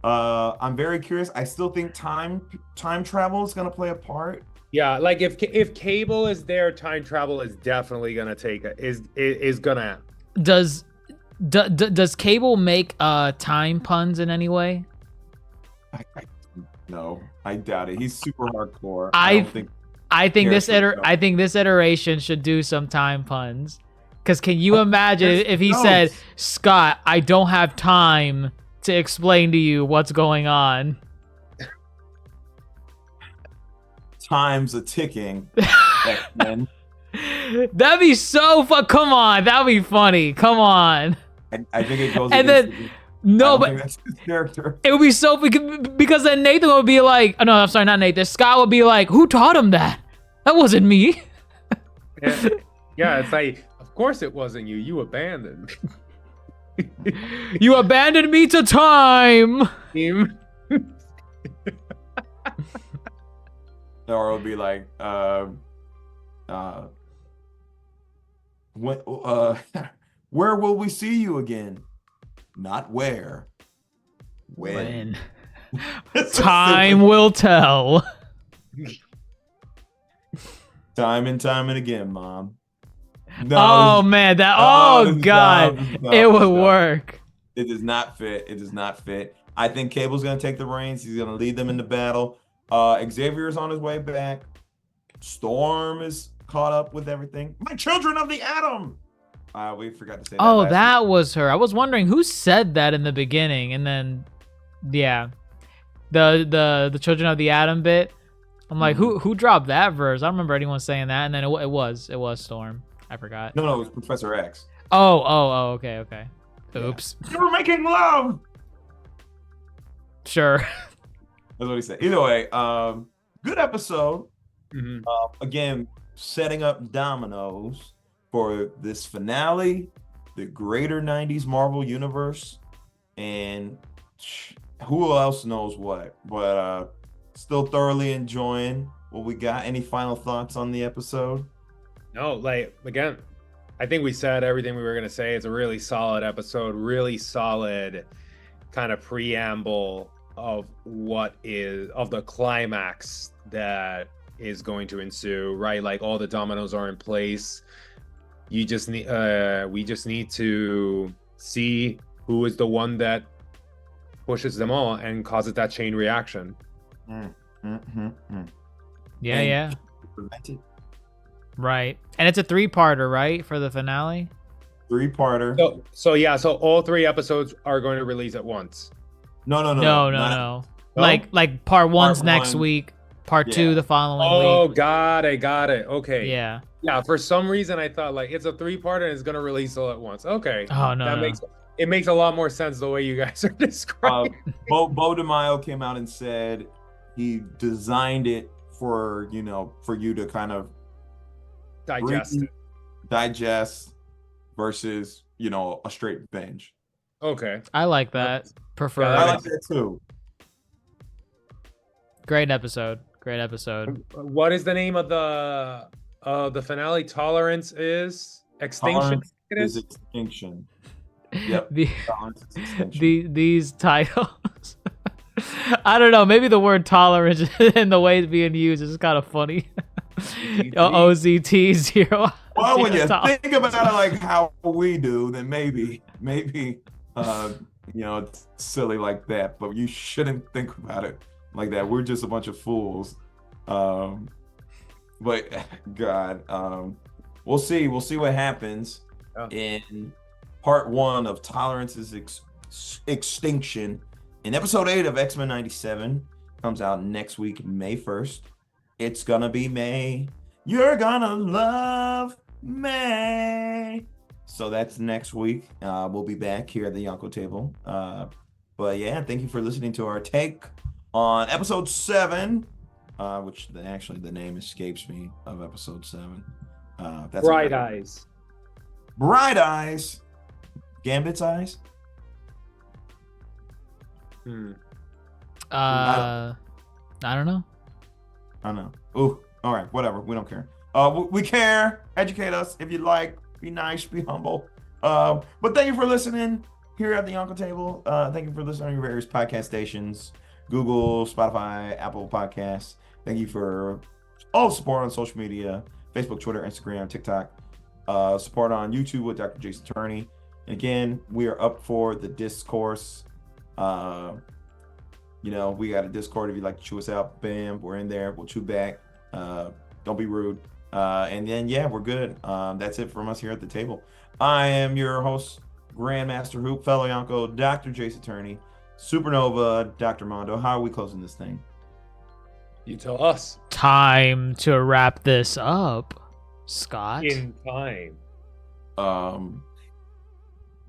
I'm very curious. I still think time travel is going to play a part. Yeah, like if Cable is there, time travel is definitely going to is going to. Does Cable make time puns in any way? No, I doubt it. He's super hardcore. I think this iteration should do some time puns. Because can you imagine if he said, Scott, I don't have time to explain to you what's going on. Time's a ticking. X-Men. That'd be so fun. Come on, that'd be funny. Come on. I think it goes. And then No, think but that's his character. it would be so because then Nathan would be like, oh, no, I'm sorry, not Nathan. Scott would be like, who taught him that? That wasn't me. Yeah, it's like, of course it wasn't you. You abandoned You abandoned me to time. him. Or it'll be like, when, where will we see you again? Not where. When. Time will tell. Time and time and again, Mom. No, Oh this- man, that. no, Oh this is god, dumb, this is dumb, it this would is dumb. work. It does not fit. It does not fit. I think Cable's gonna take the reins. He's gonna lead them into battle. Xavier's on his way back. Storm is caught up with everything. My children of the atom. We forgot to say that. Oh, last that week. was her. I was wondering who said that in the beginning, and then, yeah, the children of the atom bit. I'm like, who dropped that verse? I don't remember anyone saying that, and then it was Storm. I forgot. No, it was Professor X. Oh, okay. Oops. You were making love. Sure. That's what he said. Either way, good episode. Mhm. Again, setting up dominoes for this finale, the greater 90s Marvel universe, and who else knows what. But still thoroughly enjoying what we got. Any final thoughts on the episode? No, like, again, I think we said everything we were gonna say. It's a really solid episode, really solid kind of preamble of the climax that is going to ensue, right? Like, all the dominoes are in place. We just need to see who is the one that pushes them all and causes that chain reaction. Yeah. Prevent it. Right. And it's a 3-parter, right, for the finale? 3-parter. So all 3 episodes are going to release at once. No. No. No? Like part 1's next one. week, part 2 Yeah. the following Oh, week. got it. Okay. Yeah. Yeah, for some reason I thought like it's a 3-parter and it's gonna release all at once. Okay. Oh no. That no. makes a lot more sense the way you guys are describing. Bo DeMaio came out and said he designed it for you to kind of digest versus a straight binge. Okay. I like that. Prefer. Yeah, I like that too. Great episode. What is the name of the finale? Tolerance is extinction. Tolerance It is is. extinction. Yep. The- Tolerance is extinction. these titles. I don't know. Maybe the word tolerance and the way it's being used is kind of funny. OZT 0. Well, when you tolerance. think about it like how we do, then maybe it's silly like that. But you shouldn't think about it like that. We're just a bunch of fools. But God, we'll see what happens in part 1 of Tolerance's Extinction. In episode 8 of X-Men 97 comes out next week, May 1st. It's gonna be May. You're gonna love May. So that's next week. We'll be back here at the Yonko table. But yeah, thank you for listening to our take on episode 7, which actually the name escapes me of episode 7. That's Bright Eyes. Bright Eyes. Gambit's eyes. I don't know. I know. Ooh, all right, whatever. We don't care. We care. Educate us if you like. Be nice. Be humble. But thank you for listening here at the Yonko table. Thank you for listening on your various podcast stations: Google, Spotify, Apple Podcasts. Thank you for all support on social media: Facebook, Twitter, Instagram, TikTok. Support on YouTube with DrJaceAttorney. And again, we are up for the discourse. We got a Discord if you'd like to chew us out. Bam, we're in there. We'll chew back. Don't be rude. And then, yeah, we're good. That's it from us here at the table. I am your host, Grandmaster Hoop, fellow Yonko, Dr. JaceAttorney, Supernova, Dr. Mondo. How are we closing this thing? You tell us. Time to wrap this up, Scott. In time.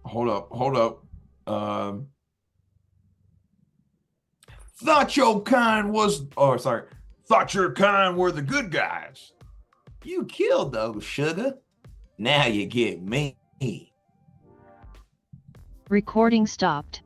Hold up. Thought your kind were the good guys. You killed those, sugar. Now you get me. Recording stopped.